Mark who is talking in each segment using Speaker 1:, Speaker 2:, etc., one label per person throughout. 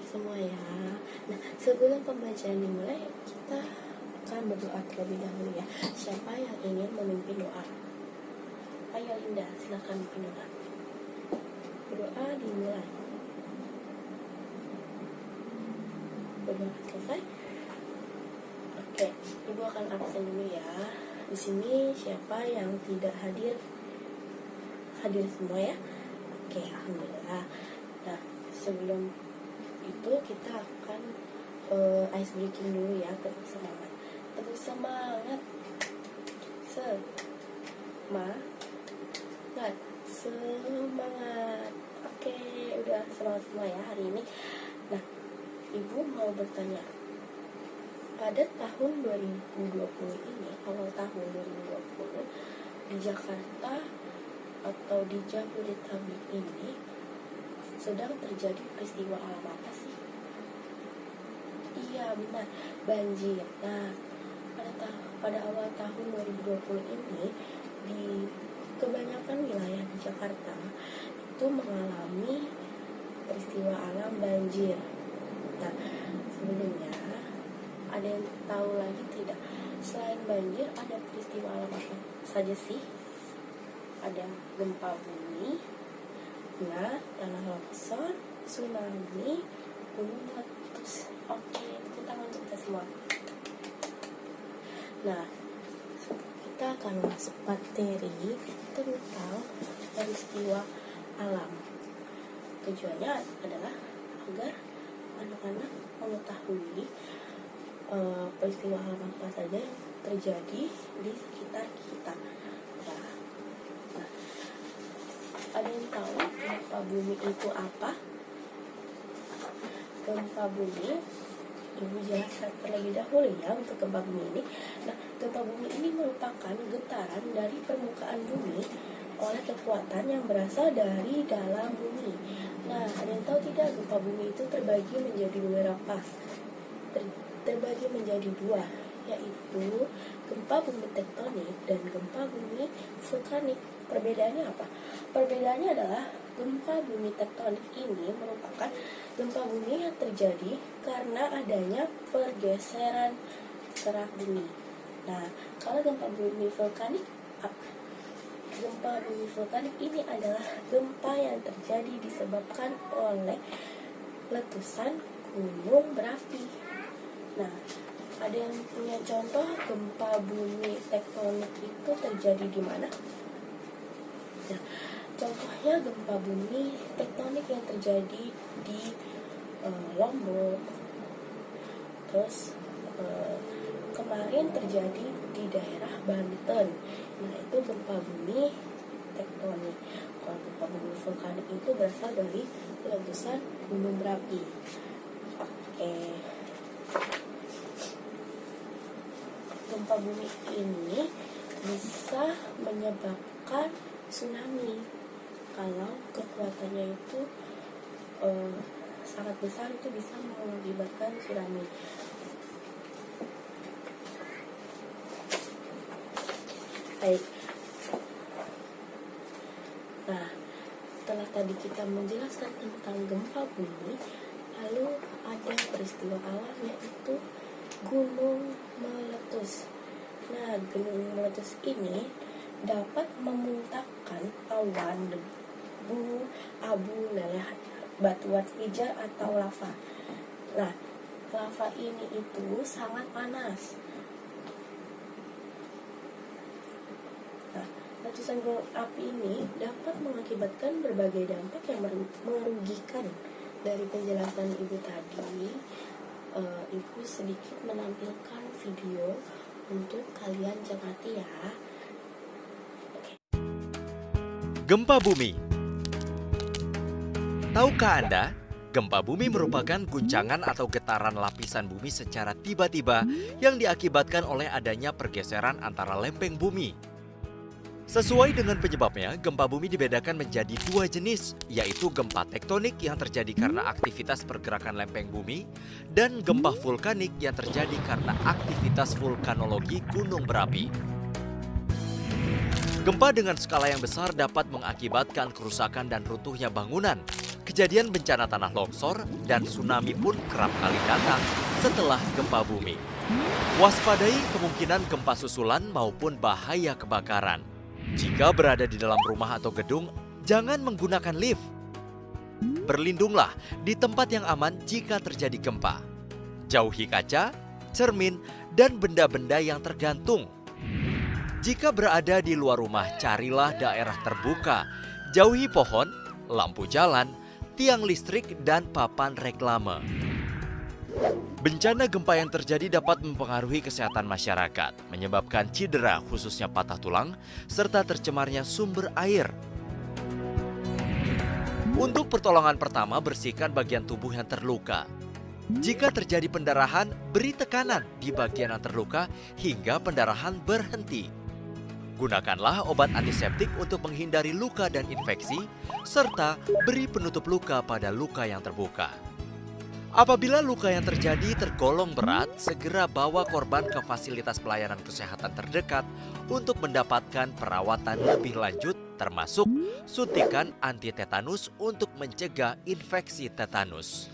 Speaker 1: semua ya. Nah, sebelum pembacaan dimulai, kita akan berdoa terlebih dahulu ya. Siapa yang ingin memimpin doa? Ayo Linda, silakan mimpin doa. Berdoa dimulai. Berdoa selesai. Oke, Ibu akan absen dulu ya. Di sini siapa yang tidak hadir? Hadir semua ya. Oke, alhamdulillah. Nah, sebelum itu kita akan ice breaking dulu ya. Tepuk semangat. Tepuk semangat. Semangat. Oke, udah semangat semua ya hari ini. Nah, Ibu mau bertanya. Pada tahun 2020 ini, awal tahun 2020 di Jakarta atau di Jabodetabek ini sedang terjadi peristiwa alam apa sih? Iya benar, banjir. Nah, pada awal tahun 2020 ini di kebanyakan wilayah di Jakarta itu mengalami peristiwa alam banjir. Nah, sebelumnya ada yang tahu lagi tidak? Selain banjir ada peristiwa alam apa saja sih? Ada gempa bumi, tanah longsor, tsunami, gunung meletus. Oke, tepuk tangan untuk kita semua. Nah, kita akan masuk materi tentang peristiwa alam. Tujuannya adalah agar anak-anak mengetahui peristiwa alam apa saja yang terjadi di sekitar kita. Nah, ada yang tahu gempa bumi itu apa? Gempa bumi, Ibu jelaskan terlebih dahulu ya untuk gempa bumi ini. Nah, gempa bumi ini merupakan getaran dari permukaan bumi oleh kekuatan yang berasal dari dalam bumi. Nah, ada yang tahu tidak gempa bumi itu terbagi menjadi beberapa? Terbagi menjadi dua, yaitu gempa bumi tektonik dan gempa bumi vulkanik. Perbedaannya apa? Perbedaannya adalah gempa bumi tektonik ini merupakan gempa bumi yang terjadi karena adanya pergeseran kerak bumi. Nah, kalau gempa bumi vulkanik apa? Gempa bumi vulkanik ini adalah gempa yang terjadi disebabkan oleh letusan gunung berapi. Nah, ada yang punya contoh gempa bumi tektonik itu terjadi di mana? Nah, contohnya gempa bumi tektonik yang terjadi di Lombok. Terus kemarin terjadi di daerah Banten. Nah, itu gempa bumi tektonik. Kalau gempa bumi vulkanik itu berasal dari letusan gunung berapi. Oke. Gempa bumi ini bisa menyebabkan tsunami kalau kekuatannya itu sangat besar, itu bisa mengakibatkan tsunami. Baik. Nah, setelah tadi kita menjelaskan tentang gempa bumi, lalu ada peristiwa alam yaitu gunung meletus. Nah, gunung meletus ini dapat memuntahkan awan debu, abu, lelehan, batuan pijar atau lava. Nah, lava ini itu sangat panas. Nah, letusan gunung api ini dapat mengakibatkan berbagai dampak yang merugikan. Dari penjelasan Ibu tadi, Ibu sedikit menampilkan video untuk kalian cermati ya.
Speaker 2: Gempa bumi. Tahukah Anda, gempa bumi merupakan guncangan atau getaran lapisan bumi secara tiba-tiba yang diakibatkan oleh adanya pergeseran antara lempeng bumi. Sesuai dengan penyebabnya, gempa bumi dibedakan menjadi dua jenis, yaitu gempa tektonik yang terjadi karena aktivitas pergerakan lempeng bumi dan gempa vulkanik yang terjadi karena aktivitas vulkanologi gunung berapi. Gempa dengan skala yang besar dapat mengakibatkan kerusakan dan runtuhnya bangunan, Kejadian bencana tanah longsor dan tsunami pun kerap kali datang setelah gempa bumi. Waspadai kemungkinan gempa susulan maupun bahaya kebakaran. Jika berada di dalam rumah atau gedung, jangan menggunakan lift. Berlindunglah di tempat yang aman jika terjadi gempa. Jauhi kaca, cermin, dan benda-benda yang tergantung. Jika berada di luar rumah, carilah daerah terbuka. Jauhi pohon, lampu jalan, tiang listrik, dan papan reklame. Bencana gempa yang terjadi dapat mempengaruhi kesehatan masyarakat, menyebabkan cedera khususnya patah tulang, serta tercemarnya sumber air. Untuk pertolongan pertama, bersihkan bagian tubuh yang terluka. Jika terjadi pendarahan, beri tekanan di bagian yang terluka hingga pendarahan berhenti. Gunakanlah obat antiseptik untuk menghindari luka dan infeksi, serta beri penutup luka pada luka yang terbuka. Apabila luka yang terjadi tergolong berat, segera bawa korban ke fasilitas pelayanan kesehatan terdekat untuk mendapatkan perawatan lebih lanjut, termasuk suntikan anti-tetanus untuk mencegah infeksi tetanus.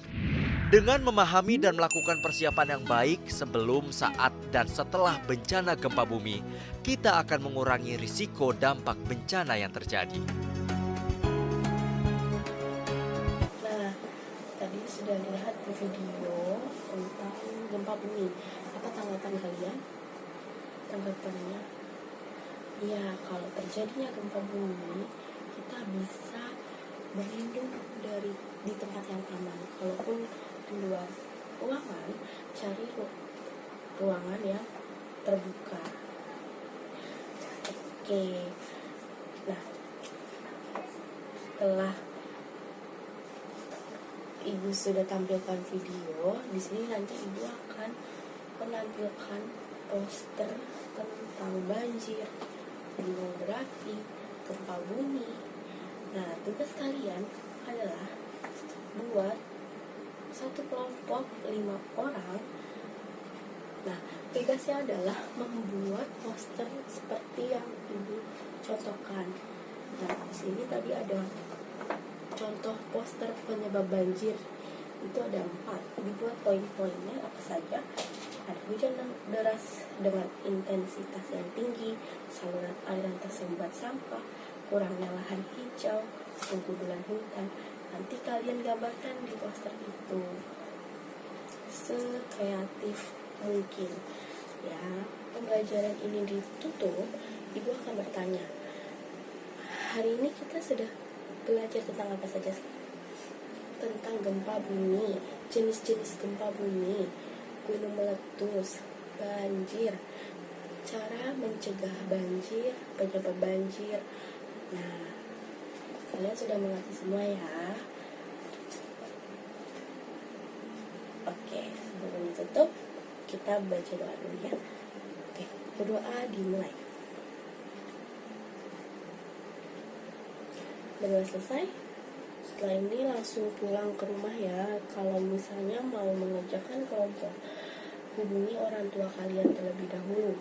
Speaker 2: Dengan memahami dan melakukan persiapan yang baik sebelum, saat, dan setelah bencana gempa bumi, kita akan mengurangi risiko dampak bencana yang terjadi.
Speaker 1: Nah, tadi sudah lihat di video tentang gempa bumi. Apa tanggapan kalian? Tanggapannya, ya kalau terjadinya gempa bumi, kita bisa berlindung di tempat yang aman. Kalaupun di luar ruangan, cari ruangan yang terbuka. Oke. Nah, setelah Ibu sudah tampilkan video, di sini nanti Ibu akan menampilkan poster tentang banjir, gunung berapi, gempa bumi. Nah, tugas kalian adalah buat satu kelompok 5 orang. Nah, tugasnya adalah membuat poster seperti yang Ibu contohkan. Nah, di sini tadi ada contoh poster penyebab banjir. Itu ada 4. Dibuat poin-poinnya apa saja. Ada hujan deras dengan intensitas yang tinggi, saluran air yang tersumbat sampah, kurangnya lahan hijau, penggundulan hutan. Nanti kalian gambarkan di poster itu sekreatif mungkin. Ya, pembelajaran ini ditutup. Ibu akan bertanya, hari ini kita sudah belajar tentang apa saja? Tentang gempa bumi, jenis-jenis gempa bumi, gunung meletus, banjir, cara mencegah banjir, penyebab banjir. Nah, kalian sudah mengerti semua ya? Oke, sebelum ditutup, kita baca doa dulu ya. Oke, berdoa dimulai. Berdoa selesai. Setelah ini langsung pulang ke rumah ya. Kalau misalnya mau mengerjakan kelompok, hubungi orang tua kalian terlebih dahulu.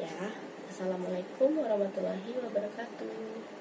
Speaker 1: Ya, Assalamualaikum warahmatullahi wabarakatuh.